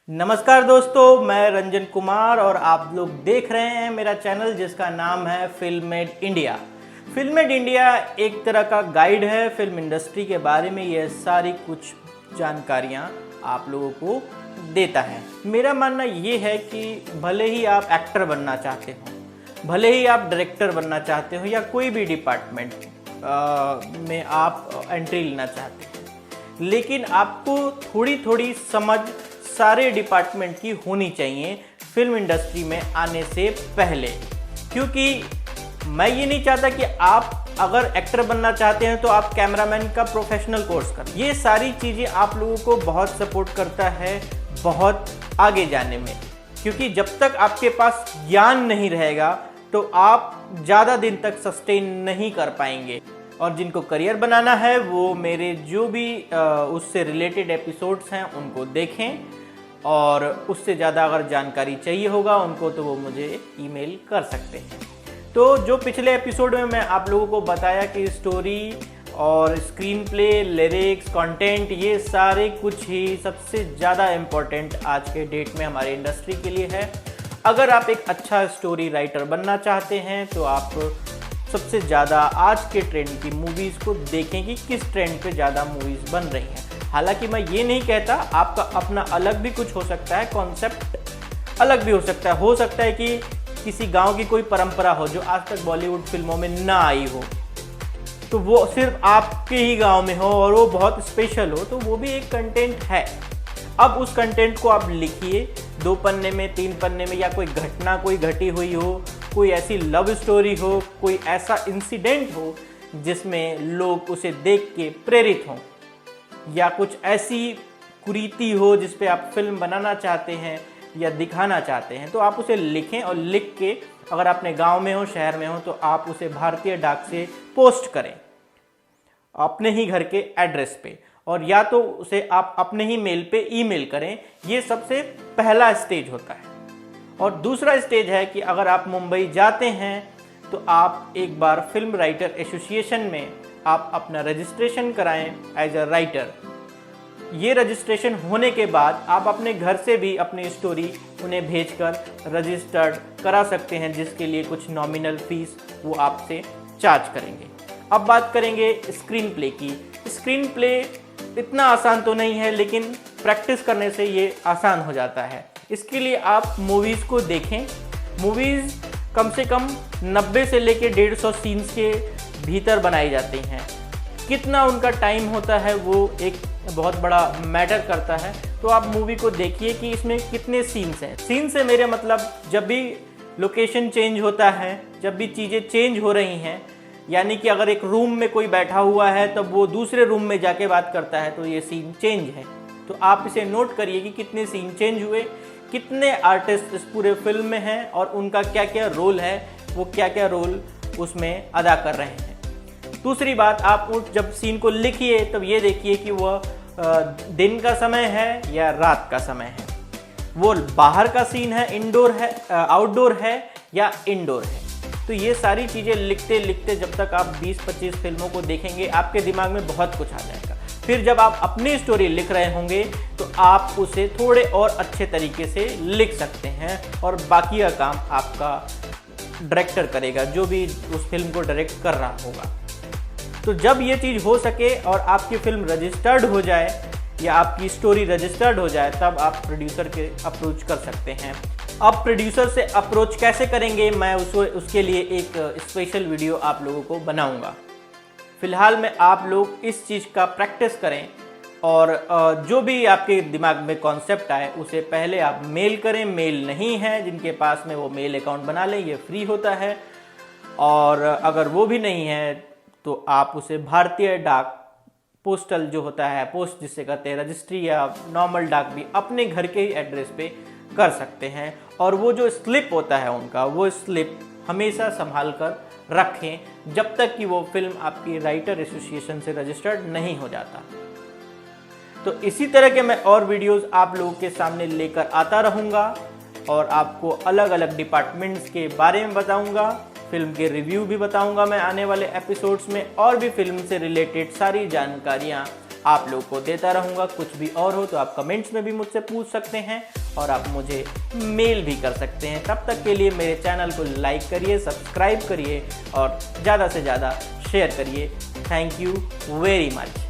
नमस्कार दोस्तों, मैं रंजन कुमार और आप लोग देख रहे हैं मेरा चैनल जिसका नाम है फिल्मेड इंडिया। फिल्मेड इंडिया एक तरह का गाइड है फिल्म इंडस्ट्री के बारे में। यह सारी कुछ जानकारियां आप लोगों को देता है। मेरा मानना ये है कि भले ही आप एक्टर बनना चाहते हो, भले ही आप डायरेक्टर बनना चाहते हो या कोई भी डिपार्टमेंट में आप एंट्री लेना चाहते हैं, लेकिन आपको थोड़ी थोड़ी समझ सारे डिपार्टमेंट की होनी चाहिए फिल्म इंडस्ट्री में आने से पहले। क्योंकि मैं ये नहीं चाहता कि आप अगर एक्टर बनना चाहते हैं तो आप कैमरामैन का प्रोफेशनल कोर्स करें। ये सारी चीज़ें आप लोगों को बहुत सपोर्ट करता है बहुत आगे जाने में। क्योंकि जब तक आपके पास ज्ञान नहीं रहेगा तो आप ज़्यादा दिन तक सस्टेन नहीं कर पाएंगे। और जिनको करियर बनाना है वो मेरे जो भी उससे रिलेटेड एपिसोड्स हैं उनको देखें, और उससे ज़्यादा अगर जानकारी चाहिए होगा उनको तो वो मुझे ईमेल कर सकते हैं। तो जो पिछले एपिसोड में मैं आप लोगों को बताया कि स्टोरी और स्क्रीन प्ले, लिरिक्स, कंटेंट, ये सारे कुछ ही सबसे ज़्यादा इम्पोर्टेंट आज के डेट में हमारे इंडस्ट्री के लिए है। अगर आप एक अच्छा स्टोरी राइटर बनना चाहते हैं तो आप सबसे ज़्यादा आज के ट्रेंड की मूवीज़ को देखें कि किस ट्रेंड पे ज़्यादा मूवीज़ बन रही हैं। हालांकि मैं ये नहीं कहता, आपका अपना अलग भी कुछ हो सकता है, कॉन्सेप्ट अलग भी हो सकता है कि किसी गांव की कोई परंपरा हो जो आज तक बॉलीवुड फिल्मों में ना आई हो, तो वो सिर्फ आपके ही गांव में हो और वो बहुत स्पेशल हो, तो वो भी एक कंटेंट है। अब उस कंटेंट को आप लिखिए 2 पन्ने में, 3 पन्ने में, या कोई घटना कोई घटी हुई हो, कोई ऐसी लव स्टोरी हो, कोई ऐसा इंसिडेंट हो जिसमें लोग उसे देख के प्रेरित हों, या कुछ ऐसी कुरीति हो जिस पे आप फिल्म बनाना चाहते हैं या दिखाना चाहते हैं, तो आप उसे लिखें। और लिख के अगर अपने गांव में हो, शहर में हो, तो आप उसे भारतीय डाक से पोस्ट करें अपने ही घर के एड्रेस पे, और या तो उसे आप अपने ही मेल पे ईमेल करें। ये सबसे पहला स्टेज होता है। और दूसरा स्टेज है कि अगर आप मुंबई जाते हैं तो आप एक बार फिल्म राइटर एसोसिएशन में आप अपना रजिस्ट्रेशन कराएं एज अ राइटर। ये रजिस्ट्रेशन होने के बाद आप अपने घर से भी अपनी स्टोरी उन्हें भेजकर रजिस्टर्ड करा सकते हैं, जिसके लिए कुछ नॉमिनल फीस वो आपसे चार्ज करेंगे। अब बात करेंगे स्क्रीन प्ले की। स्क्रीन प्ले इतना आसान तो नहीं है, लेकिन प्रैक्टिस करने से ये आसान हो जाता है। इसके लिए आप मूवीज़ को देखें। मूवीज़ कम से कम 90 से लेके 150 सीन्स के भीतर बनाई जाती हैं। कितना उनका टाइम होता है वो एक बहुत बड़ा मैटर करता है। तो आप मूवी को देखिए कि इसमें कितने सीन्स हैं। सीन से मेरे मतलब जब भी लोकेशन चेंज होता है, जब भी चीज़ें चेंज हो रही हैं, यानी कि अगर एक रूम में कोई बैठा हुआ है तब वो दूसरे रूम में जाके बात करता है, तो ये सीन चेंज है। तो आप इसे नोट करिए कि कितने सीन चेंज हुए, कितने आर्टिस्ट इस पूरे फिल्म में हैं और उनका क्या क्या रोल है, वो क्या क्या रोल उसमें अदा कर रहे हैं। दूसरी बात, आप जब सीन को लिखिए तब ये देखिए कि वह दिन का समय है या रात का समय है, वो बाहर का सीन है, इंडोर है, आउटडोर है या इंडोर है। तो ये सारी चीज़ें लिखते लिखते जब तक आप 20-25 फिल्मों को देखेंगे आपके दिमाग में बहुत कुछ आ जाएगा। फिर जब आप अपनी स्टोरी लिख रहे होंगे तो आप उसे थोड़े और अच्छे तरीके से लिख सकते हैं, और बाकी का काम आपका डायरेक्टर करेगा जो भी उस फिल्म को डायरेक्ट कर रहा होगा। तो जब ये चीज़ हो सके और आपकी फिल्म रजिस्टर्ड हो जाए या आपकी स्टोरी रजिस्टर्ड हो जाए, तब आप प्रोड्यूसर के अप्रोच कर सकते हैं। अब प्रोड्यूसर से अप्रोच कैसे करेंगे, मैं उसके लिए एक स्पेशल वीडियो आप लोगों को बनाऊंगा। फ़िलहाल में आप लोग इस चीज़ का प्रैक्टिस करें, और जो भी आपके दिमाग में कॉन्सेप्ट आए उसे पहले आप मेल करें। मेल नहीं है जिनके पास में, वो मेल अकाउंट बना लें, ये फ्री होता है। और अगर वो भी नहीं है तो आप उसे भारतीय डाक, पोस्टल जो होता है, पोस्ट जिसे कहते हैं, रजिस्ट्री या नॉर्मल डाक भी अपने घर के ही एड्रेस पे कर सकते हैं। और वो जो स्लिप होता है उनका, वो स्लिप हमेशा संभाल कर रखें जब तक कि वो फिल्म आपकी राइटर एसोसिएशन से रजिस्टर्ड नहीं हो जाता। तो इसी तरह के मैं और वीडियोस आप लोगों के सामने लेकर आता रहूँगा, और आपको अलग अलग डिपार्टमेंट्स के बारे में बताऊँगा, फिल्म के रिव्यू भी बताऊँगा मैं आने वाले एपिसोड्स में, और भी फिल्म से रिलेटेड सारी जानकारियाँ आप लोगों को देता रहूँगा। कुछ भी और हो तो आप कमेंट्स में भी मुझसे पूछ सकते हैं और आप मुझे मेल भी कर सकते हैं। तब तक के लिए मेरे चैनल को लाइक करिए, सब्सक्राइब करिए और ज़्यादा से ज़्यादा शेयर करिए। Thank you very much.